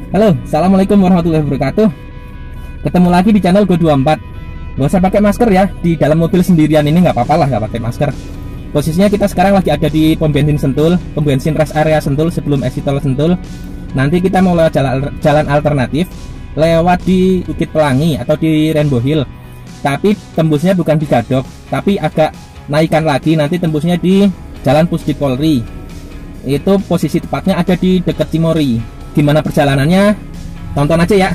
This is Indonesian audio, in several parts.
Halo, assalamualaikum warahmatullahi wabarakatuh. Ketemu lagi di channel Go24. Gak usah pakai masker ya, di dalam mobil sendirian ini nggak apa-apa lah nggak pakai masker. Posisinya kita sekarang lagi ada di pom bensin Sentul, pom bensin rest area Sentul sebelum exit tol Sentul. Nanti kita mau lewat jalan alternatif, lewat di Bukit Pelangi atau di Rainbow Hill. Tapi tembusnya bukan di Gadok, tapi agak naikkan lagi, nanti tembusnya di Jalan Pusdik Polri. Itu posisi tepatnya ada di dekat Cimory. Gimana perjalanannya? Tonton aja ya.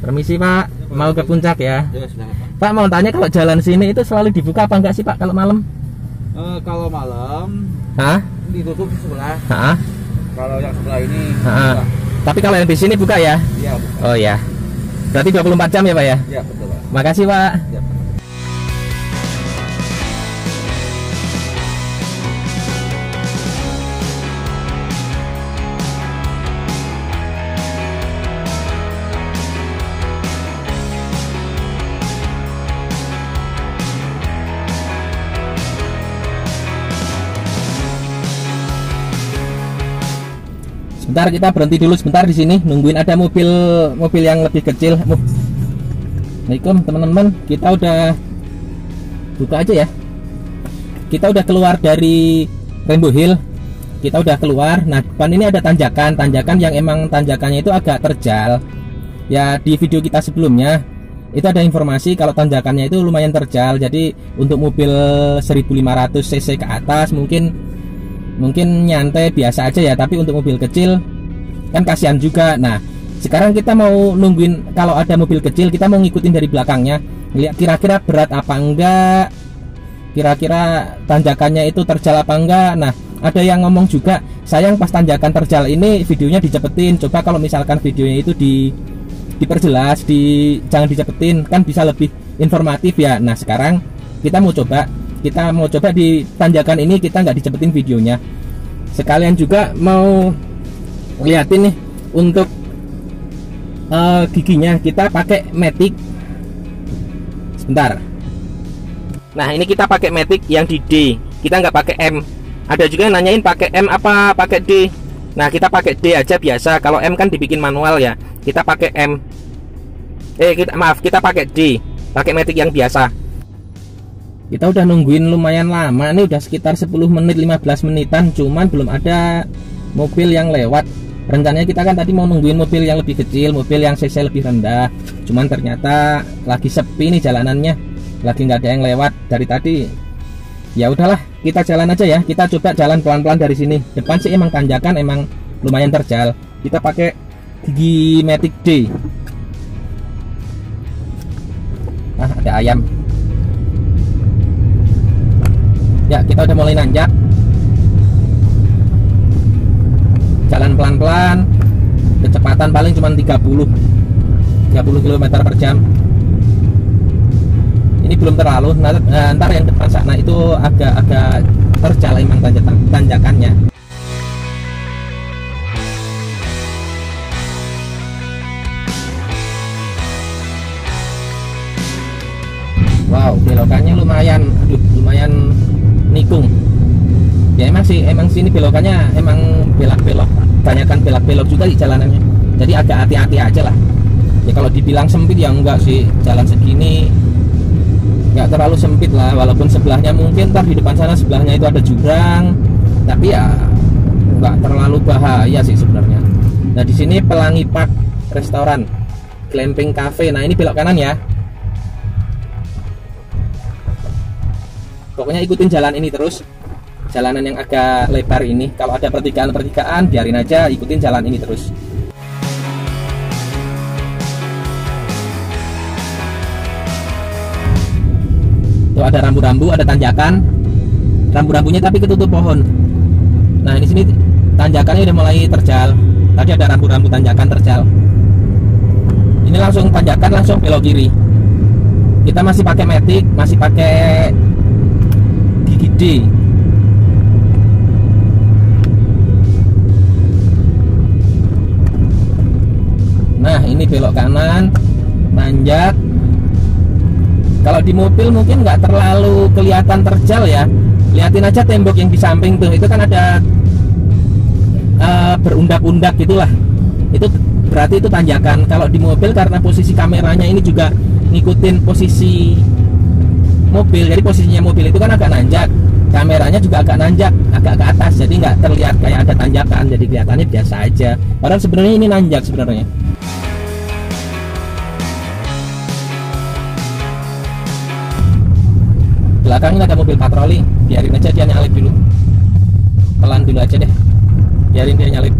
Permisi Pak, mau ke puncak ya? Ya sudah, Pak mau tanya, kalau jalan sini itu selalu dibuka apa enggak sih Pak kalau malam? kalau malam ditutup di sebelah. Kalau yang sebelah ini buka. Tapi kalau yang di sini buka ya? Iya, buka. Oh ya. Berarti 24 jam ya Pak ya? Iya, betul Pak. Makasih Pak. Ya. Sebentar, kita berhenti dulu sebentar di sini, nungguin ada mobil yang lebih kecil. Assalamualaikum teman-teman, kita udah buka aja ya. Kita udah keluar dari Rainbow Hill, kita udah keluar. Nah, depan ini ada tanjakan yang emang tanjakannya itu agak terjal. Ya, di video kita sebelumnya itu ada informasi kalau tanjakannya itu lumayan terjal. Jadi untuk mobil 1500 cc ke atas mungkin nyantai biasa aja ya, tapi untuk mobil kecil kan kasihan juga. Nah, sekarang kita mau nungguin kalau ada mobil kecil, kita mau ngikutin dari belakangnya, lihat kira-kira berat apa enggak, kira-kira tanjakannya itu terjal apa enggak. Nah, ada yang ngomong juga, sayang pas tanjakan terjal ini videonya dicepetin. Coba kalau misalkan videonya itu diperjelas, jangan dicepetin, kan bisa lebih informatif ya. Nah, sekarang kita mau coba di tanjakan ini kita nggak dicepetin videonya, sekalian juga mau liatin nih untuk giginya. Kita pakai Matic sebentar. Nah, ini kita pakai Matic yang di D, kita nggak pakai M. Ada juga yang nanyain pakai M apa pakai D. Nah, kita pakai D aja biasa. Kalau M kan dibikin manual ya, kita pakai M. Kita pakai D, pakai Matic yang biasa. Kita udah nungguin lumayan lama nih, udah sekitar 10 menit 15 menitan, cuman belum ada mobil yang lewat. Rencananya kita kan tadi mau nungguin mobil yang lebih kecil, mobil yang cc lebih rendah, cuman ternyata lagi sepi nih jalanannya, lagi nggak ada yang lewat dari tadi. Ya udahlah, kita jalan aja ya. Kita coba jalan pelan-pelan dari sini. Depan sih emang tanjakan, emang lumayan terjal. Kita pakai gigi Matic D. Ada ayam. Ya, kita udah mulai nanjak. Jalan pelan-pelan, kecepatan paling cuma 30 km per jam. Ini belum terlalu. Ntar yang depan sana itu agak terjal emang tanjakannya. Wow, belokannya lumayan nikung. Ya emang sini belokannya emang belok-belok, banyakan belok-belok juga di jalanannya. Jadi agak hati-hati aja lah. Ya kalau dibilang sempit ya enggak sih, jalan segini enggak terlalu sempit lah, walaupun sebelahnya mungkin ntar di depan sana sebelahnya itu ada jurang, tapi ya enggak terlalu bahaya sih sebenarnya. Nah di sini Pelangi Park Restoran, Glamping Cafe. Nah ini belok kanan ya. Pokoknya ikutin jalan ini terus. Jalanan yang agak lebar ini, kalau ada pertigaan biarin aja, ikutin jalan ini terus. Tuh ada rambu-rambu, ada tanjakan, rambu-rambunya tapi ketutup pohon. Nah di sini tanjakannya udah mulai terjal. Tadi ada rambu-rambu tanjakan terjal. Ini langsung tanjakan, langsung belok kiri. Kita masih pakai matic, masih pakai gigi D. Nah ini belok kanan, nanjak. Kalau di mobil mungkin nggak terlalu kelihatan terjal ya. Lihatin aja tembok yang di samping tuh, itu kan ada berundak-undak gitulah. Itu berarti itu tanjakan. Kalau di mobil karena posisi kameranya ini juga ngikutin posisi mobil, jadi posisinya mobil itu kan agak nanjak, kameranya juga agak nanjak, agak ke atas, jadi nggak terlihat kayak ada tanjakan, jadi kelihatannya biasa aja. Padahal sebenarnya ini nanjak sebenarnya. Belakang ini ada mobil patroli, biarin aja dia nyalip dulu, pelan dulu aja deh, biarin dia nyalip,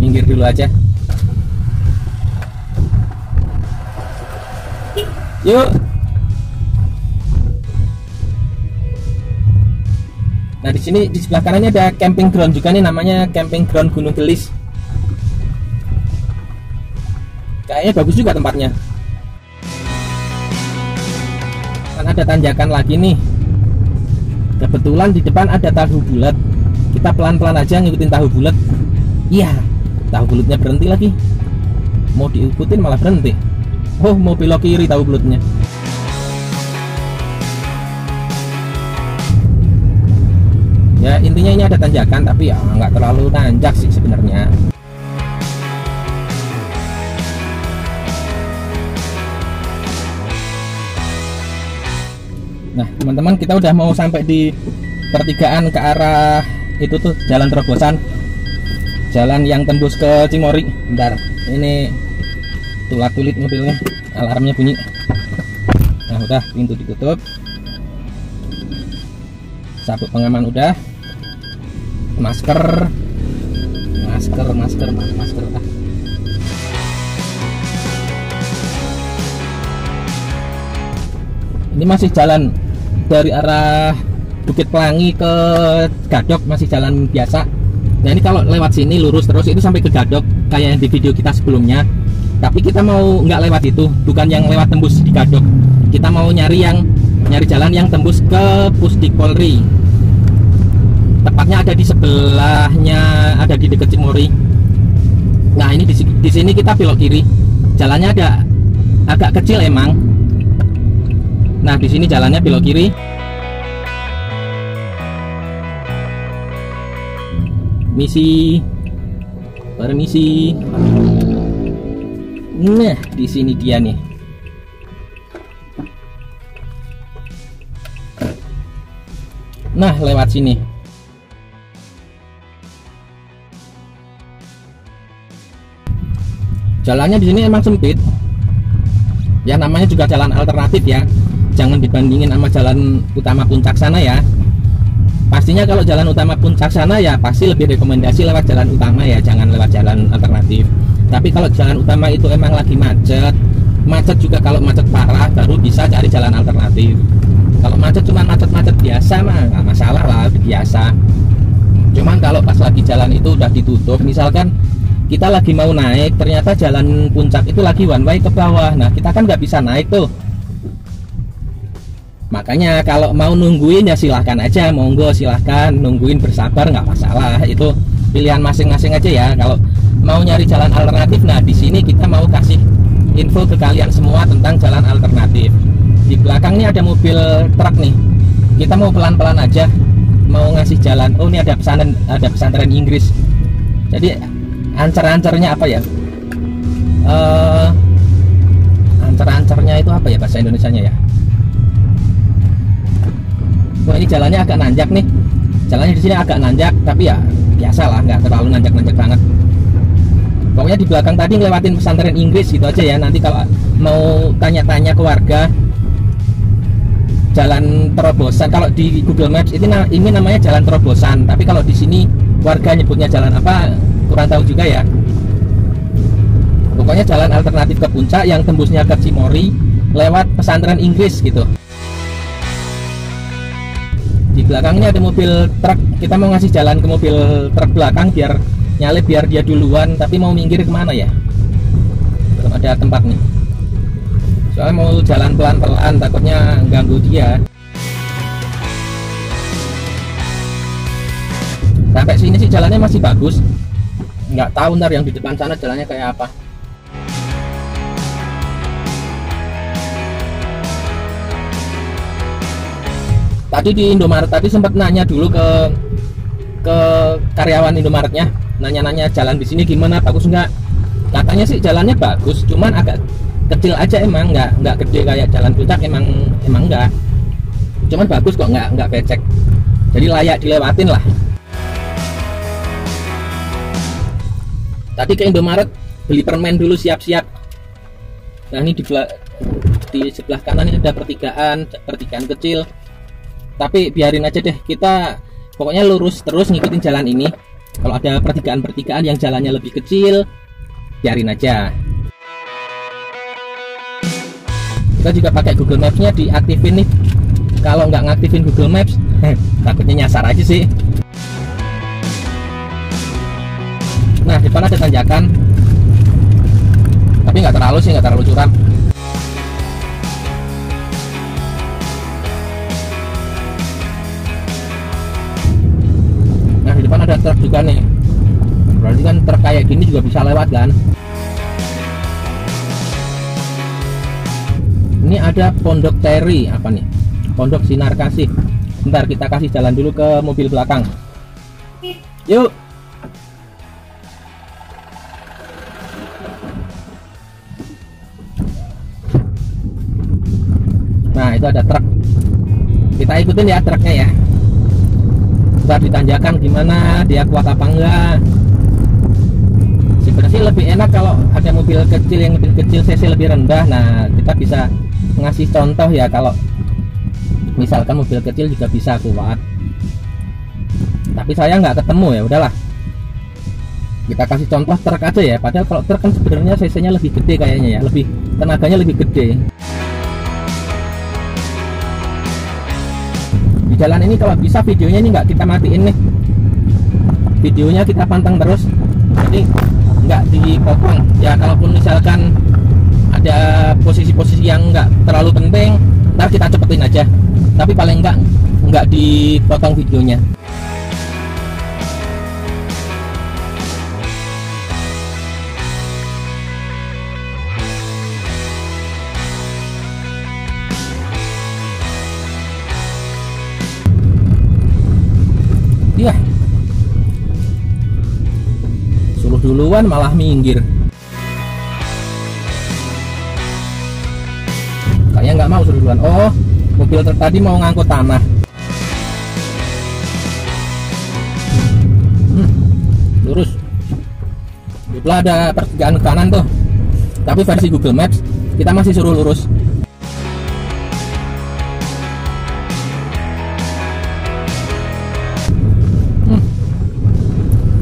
minggir dulu aja. Yuk. Nah di sini di sebelah kanannya ada camping ground juga nih, namanya camping ground Gunung Gelis. Kayaknya bagus juga tempatnya. Kan ada tanjakan lagi nih. Kebetulan di depan ada tahu bulat. Kita pelan-pelan aja ngikutin tahu bulat. Iya, tahu bulatnya berhenti lagi. Mau diikutin malah berhenti. Oh, mau belok kiri tahu bulatnya. Ya intinya ini ada tanjakan, tapi ya nggak terlalu nanjak sih sebenarnya. Nah teman-teman, kita udah mau sampai di pertigaan ke arah itu tuh jalan terobosan, jalan yang tembus ke Cimory. Bentar, ini tulat-tulit mobilnya, alarmnya bunyi. Nah udah, pintu ditutup, sabuk pengaman udah, masker. Ini masih jalan dari arah Bukit Pelangi ke Gadok, masih jalan biasa. Nah ini kalau lewat sini lurus terus itu sampai ke Gadok kayak yang di video kita sebelumnya. Tapi kita mau nggak lewat itu, bukan yang lewat tembus di Gadok. Kita mau nyari jalan yang tembus ke Pusdik Polri. Tepatnya ada di sebelahnya, ada di dekat Cimory. Nah ini di sini kita belok kiri. Jalannya agak kecil emang. Nah di sini jalannya belok kiri. Permisi. Nah di sini dia nih. Nah lewat sini. Jalannya di sini emang sempit. Ya namanya juga jalan alternatif ya. Jangan dibandingin sama jalan utama puncak sana ya. Pastinya kalau jalan utama puncak sana ya pasti lebih rekomendasi lewat jalan utama ya, jangan lewat jalan alternatif. Tapi kalau jalan utama itu emang lagi macet juga, kalau macet parah baru bisa cari jalan alternatif. Kalau macet cuma macet biasa mah nggak masalah lah, biasa. Cuman kalau pas lagi jalan itu udah ditutup, misalkan kita lagi mau naik, ternyata jalan puncak itu lagi one way ke bawah, nah kita kan nggak bisa naik tuh. Makanya kalau mau nungguin ya silahkan aja, monggo silahkan nungguin, bersabar nggak masalah, itu pilihan masing-masing aja ya. Kalau mau nyari jalan alternatif, nah di sini kita mau kasih info ke kalian semua tentang jalan alternatif. Di belakang ini ada mobil truk nih, kita mau pelan-pelan aja, mau ngasih jalan. Oh, ini ada pesantren Inggris. Jadi ancer-ancernya apa ya? Ancer-ancernya itu apa ya bahasa Indonesianya ya? Wah, ini jalannya agak nanjak nih. Jalannya di sini agak nanjak, tapi ya biasa lah, nggak terlalu nanjak-nanjak banget. Pokoknya di belakang tadi ngelewatin pesantren Inggris gitu aja ya. Nanti kalau mau tanya-tanya ke warga, jalan terobosan. Kalau di Google Maps ini namanya jalan terobosan, tapi kalau di sini warga nyebutnya jalan apa kurang tahu juga ya. Pokoknya jalan alternatif ke puncak yang tembusnya ke Cimory lewat pesantren Inggris gitu. Di belakangnya ada mobil truk. Kita mau ngasih jalan ke mobil truk belakang biar nyalip, biar dia duluan, tapi mau minggir kemana ya? Belum ada tempat nih. Soalnya mau jalan pelan-pelan, takutnya ganggu dia. Sampai sini sih jalannya masih bagus. Nggak tahu ntar yang di depan sana jalannya kayak apa. Tadi di Indomaret tadi sempat nanya dulu ke karyawan Indomaretnya, nanya-nanya jalan di sini gimana, bagus nggak? Katanya sih jalannya bagus, cuman agak kecil aja, emang nggak gede kayak jalan puncak, emang nggak. Cuman bagus kok, nggak becek. Jadi layak dilewatin lah. Tadi ke Indomaret beli permen dulu, siap-siap. Nah, ini di sebelah kanan ini ada pertigaan kecil. Tapi biarin aja deh, kita pokoknya lurus terus ngikutin jalan ini. Kalau ada pertigaan yang jalannya lebih kecil, biarin aja. Kita juga pakai Google Maps-nya diaktifin nih. Kalau nggak ngaktifin Google Maps, takutnya nyasar aja sih. Nah, depan ada tanjakan, tapi nggak terlalu curam. Nah, di depan ada truk juga nih. Berarti kan truk kayak gini juga bisa lewat kan. Ini ada Pondok Teri, apa nih? Pondok Sinar Kasih. Bentar, kita kasih jalan dulu ke mobil belakang. Yuk. Nah, itu ada truk. Kita ikutin ya truknya ya. Ntar ditanjakan gimana, dia kuat apa enggak. Sebenarnya sih lebih enak kalau ada mobil kecil, yang mobil kecil cc lebih rendah. Nah, kita bisa ngasih contoh ya, kalau misalkan mobil kecil juga bisa kuat. Tapi saya nggak ketemu, ya udahlah. Kita kasih contoh truk aja ya. Padahal kalau truk kan sebenarnya cc-nya lebih gede kayaknya ya, lebih tenaganya lebih gede. Di jalan ini kalau bisa videonya ini nggak kita matiin nih, videonya kita pantang terus, jadi nggak dipotong ya. Kalaupun misalkan ada posisi-posisi yang nggak terlalu penting, ntar kita cepetin aja, tapi paling nggak dipotong videonya. Ya, suruh duluan malah minggir. Kayaknya nggak mau suruh duluan. Oh, mobil tadi mau ngangkut tanah. Lurus. Sebelah ada pertigaan ke kanan tuh. Tapi versi Google Maps kita masih suruh lurus.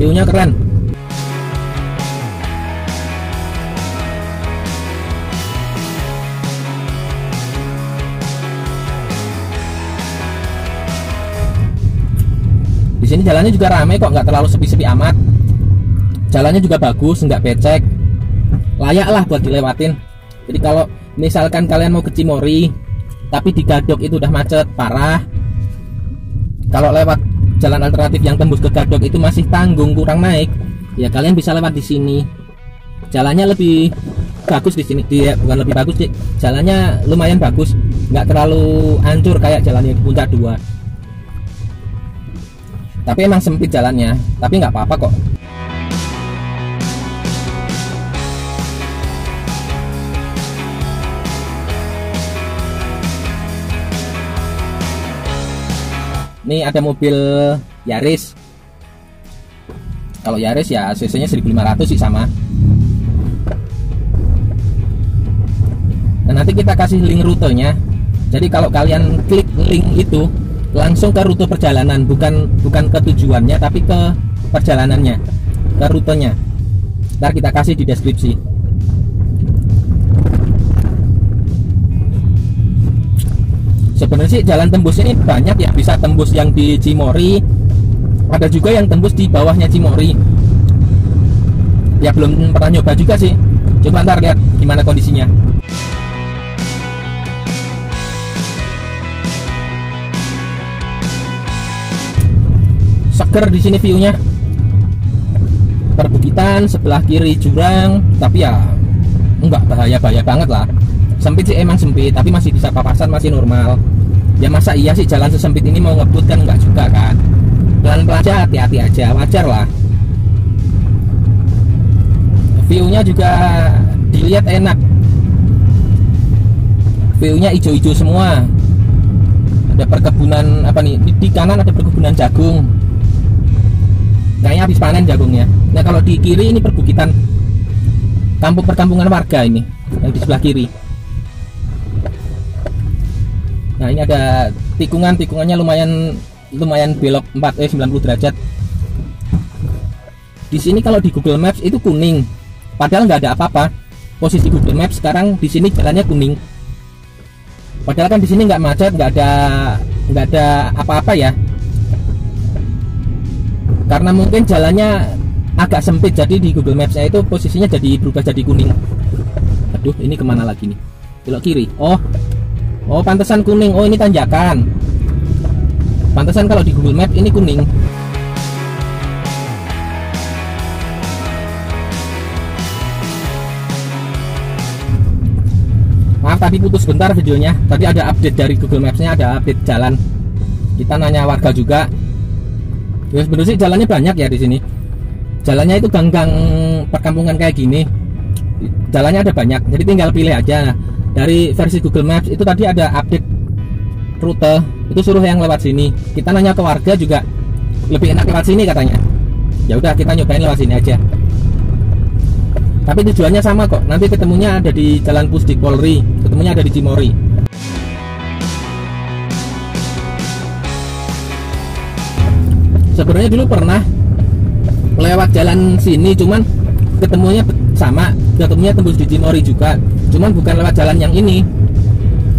View-nya keren. Di sini jalannya juga ramai kok, nggak terlalu sepi-sepi amat. Jalannya juga bagus, nggak becek, layak lah buat dilewatin. Jadi kalau misalkan kalian mau ke Cimory tapi di Gadok itu udah macet parah, kalau lewat jalan alternatif yang tembus ke Gadok itu masih tanggung, kurang naik, ya kalian bisa lewat di sini. Jalannya lebih bagus di sini, bukan lebih bagus sih, jalannya lumayan bagus. nggak terlalu hancur kayak jalannya di Puncak 2. Tapi emang sempit jalannya, tapi nggak apa-apa kok. Ini ada mobil Yaris. Kalau Yaris ya cc-nya 1500 sih sama. Nah, nanti kita kasih link rutenya. Jadi kalau kalian klik link itu langsung ke rute perjalanan, bukan ke tujuannya tapi ke perjalanannya, ke rutenya. Ntar kita kasih di deskripsi. Sebenarnya sih jalan tembus ini banyak ya, bisa tembus yang di Cimory, ada juga yang tembus di bawahnya Cimory. Ya belum pernah nyoba juga sih. Coba ntar lihat gimana kondisinya. Seger di sini view-nya. Perbukitan, sebelah kiri jurang, tapi ya enggak bahaya-bahaya banget lah. Sempit sih emang sempit, tapi masih bisa papasan, masih normal. Ya masa iya sih jalan sesempit ini mau ngebut kan enggak juga kan. Pelan-pelan aja, hati-hati aja, wajar lah. View-nya juga dilihat enak. View-nya hijau-hijau semua. Ada perkebunan apa nih? Di kanan ada perkebunan jagung. Kayaknya habis panen jagungnya. Nah kalau di kiri ini perbukitan, perkampungan warga ini yang di sebelah kiri. Nah ini ada tikungannya lumayan belok 90 derajat. Di sini kalau di Google Maps itu kuning, padahal nggak ada apa-apa. Posisi Google Maps sekarang di sini jalannya kuning. Padahal kan di sini nggak macet, nggak ada apa-apa ya. Karena mungkin jalannya agak sempit, jadi di Google Maps-nya itu posisinya berubah jadi kuning. Aduh, ini kemana lagi nih? Belok kiri. Oh, pantesan kuning. Oh, ini tanjakan. Pantesan kalau di Google Maps ini kuning. Maaf tadi putus bentar videonya. Tadi ada update dari Google Maps-nya, ada update jalan. Kita nanya warga juga. Ya sebenarnya jalannya banyak ya di sini. Jalannya itu gang-gang perkampungan kayak gini. Jalannya ada banyak, jadi tinggal pilih aja. Dari versi Google Maps itu tadi ada update rute, itu suruh yang lewat sini. Kita nanya ke warga juga lebih enak lewat sini katanya. Ya udah kita nyobain lewat sini aja. Tapi tujuannya sama kok. Nanti ketemunya ada di Jalan Pusdik Polri, ketemunya ada di Cimory. Sebenarnya dulu pernah lewat jalan sini, cuman ketemunya tembus di Cimory juga, cuman bukan lewat jalan yang ini,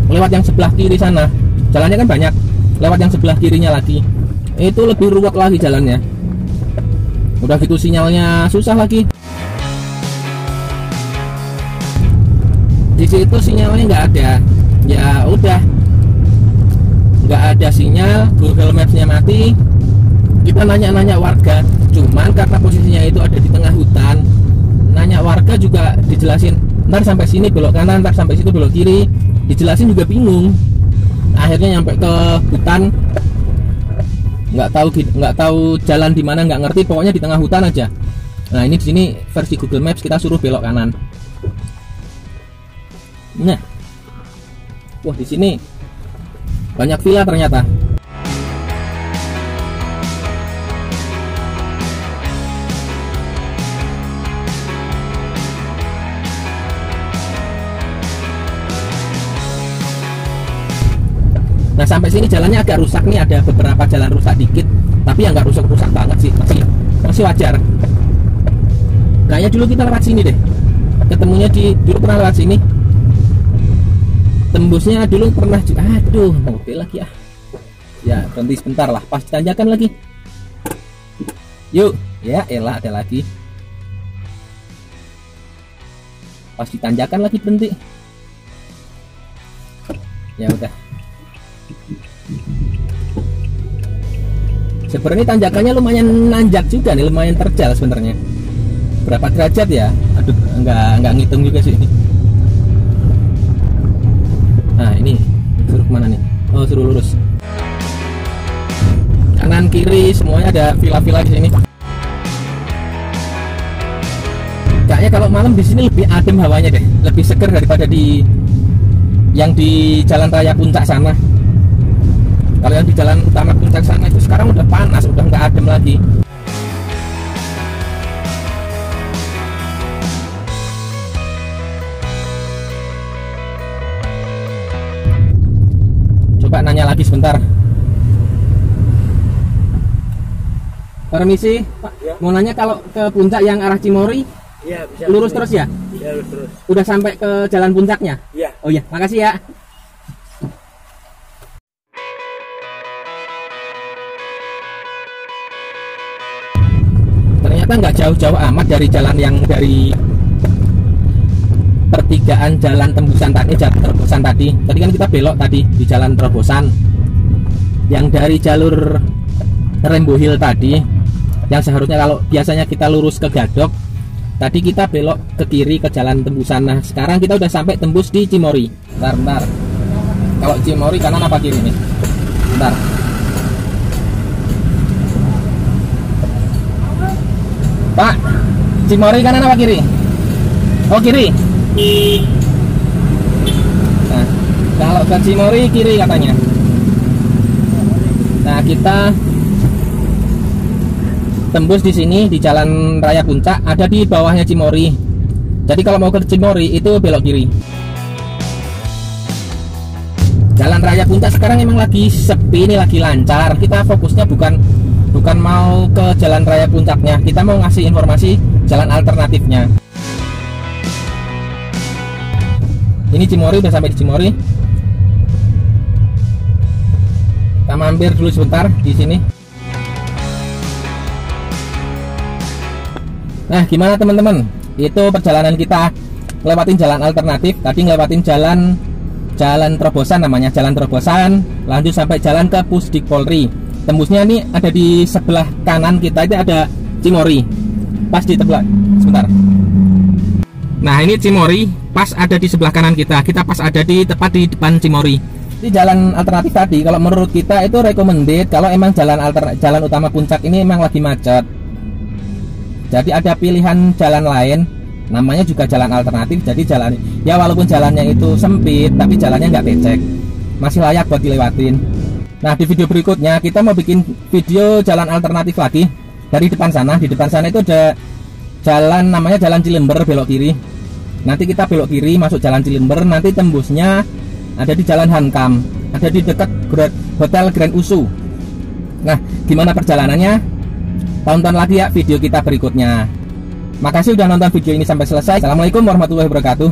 lewat yang sebelah kiri sana. Jalannya kan banyak, lewat yang sebelah kirinya lagi, itu lebih ruwet lagi jalannya. Udah gitu sinyalnya susah lagi. Di situ sinyalnya nggak ada, ya udah nggak ada sinyal, Google Maps-nya mati. Kita nanya-nanya warga, cuman karena posisinya itu ada di tengah hutan, nanya warga juga dijelasin, ntar sampai sini belok kanan, ntar sampai situ belok kiri, dijelasin juga bingung. Akhirnya nyampe ke hutan, nggak tahu jalan di mana, nggak ngerti, pokoknya di tengah hutan aja. Nah ini di sini versi Google Maps kita suruh belok kanan. Nah, wah di sini banyak villa ternyata. Nah sampai sini jalannya agak rusak nih, ada beberapa jalan rusak dikit, tapi yang nggak rusak banget sih, masih wajar. Kayaknya dulu kita lewat sini deh, ketemunya dulu pernah lewat sini, tembusnya dulu pernah. Aduh, mobil lagi ya berhenti sebentar lah, pas tanjakan lagi. Yuk, ya elah ada lagi, pas ditanjakan lagi berhenti. Ya udah. Sebenarnya tanjakannya lumayan nanjak juga nih, lumayan terjal sebenarnya. Berapa derajat ya? Aduh, nggak ngitung juga sih ini. Nah ini Mana nih? Oh, suruh lurus. Kanan kiri semuanya ada villa-villa di sini. Kayaknya kalau malam di sini lebih adem hawanya deh, lebih seger daripada di Jalan Raya Puncak sana. Kalau yang di jalan utama Puncak sana itu sekarang udah panas, udah nggak adem lagi. Coba nanya lagi sebentar. Permisi, Pak. Ya. Mau nanya kalau ke puncak yang arah Cimory, Iya, bisa. lurus terus ya? Iya, lurus terus. Udah sampai ke jalan puncaknya? Iya. Oh iya, makasih ya. Ternyata nggak jauh-jauh amat dari jalan yang dari pertigaan jalan tembusan tadi, jalan terobosan tadi. Tadi kan kita belok tadi di jalan terobosan. Yang dari jalur Rainbow Hill tadi, yang seharusnya kalau biasanya kita lurus ke Gadok, tadi kita belok ke kiri ke jalan tembusan. Nah, sekarang kita udah sampai tembus di Cimory. Bentar. Kalau Cimory kanan apa kiri nih? Bentar. Pak, Cimory kanan apa kiri? Oh, kiri. Nah, kalau ke Cimory kiri katanya. Nah, kita tembus di sini di Jalan Raya Puncak, ada di bawahnya Cimory. Jadi kalau mau ke Cimory itu belok kiri. Jalan Raya Puncak sekarang emang lagi sepi, ini lagi lancar. Kita fokusnya bukan mau ke Jalan Raya Puncaknya, kita mau ngasih informasi jalan alternatifnya. Ini Cimory, udah sampai di Cimory. Kita mampir dulu sebentar di sini. Nah, gimana teman-teman? Itu perjalanan kita lewatin jalan alternatif. Tadi ngelewatin jalan terobosan namanya, jalan terobosan, lanjut sampai jalan ke Pusdik Polri. Tembusnya ini ada di sebelah kanan kita, itu ada Cimory. Pas di sebelah, sebentar. Nah, ini Cimory, pas ada di sebelah kanan kita. Kita pas ada di tepat di depan Cimory. Di jalan alternatif tadi, kalau menurut kita itu recommended kalau emang jalan utama puncak ini emang lagi macet. Jadi ada pilihan jalan lain, namanya juga jalan alternatif. Jadi jalan, ya walaupun jalannya itu sempit, tapi jalannya nggak becek, masih layak buat dilewatin. Nah, di video berikutnya kita mau bikin video jalan alternatif lagi dari depan sana. Di depan sana itu ada jalan namanya Jalan Cilember, belok kiri. Nanti kita belok kiri masuk Jalan Cilember, nanti tembusnya ada di Jalan Hankam, ada di dekat Hotel Grand Usu. Nah, gimana perjalanannya? Tonton lagi ya video kita berikutnya. Makasih udah nonton video ini sampai selesai. Assalamualaikum warahmatullahi wabarakatuh.